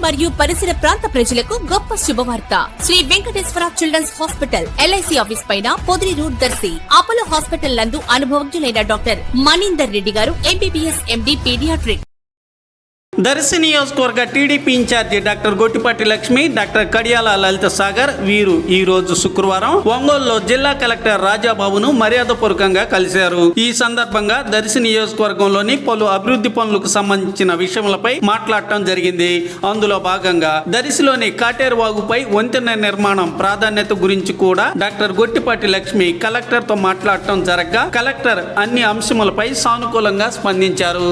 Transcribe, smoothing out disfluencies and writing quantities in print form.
మరియు పరిసర ప్రాంత ప్రజలకు గొప్ప శుభవార్త. Shri Venkateswara children's hospital LIC office పైన Podili road Darsi Apollo hospital నందు అనుభవజ్ఞులైన డాక్టర్ మనీందర్ రెడ్డి గారు ఎంబీబీఎస్ ఎండి పీడియాట్రిక్. దర్శి నియోజకవర్గ TDP incharge doctor Gottipati Lakshmi, doctor Kadiyala Lalitha Sagar వీరు ఈ రోజు శుక్రవారం ఒంగోలులో జిల్లా కలెక్టర్ రాజాబాబును మర్యాదపూర్వకంగా కలిశారు. ఈ సందర్భంగా దర్శి నియోజకవర్గంలోని పలు అభివృద్ధి పనులకు సంబంధించిన విషయాలపై మాట్లాడటం జరిగింది. అందులో భాగంగా దర్శిలోని కాటేరు వాగుపై వంతెన నిర్మాణం ప్రాధాన్యత గురించి కూడా డాక్టర్ గొట్టిపాటి లక్ష్మి కలెక్టర్ తో మాట్లాడటం జరగగా కలెక్టర్ అన్ని అంశములపై సానుకూలంగా స్పందించారు.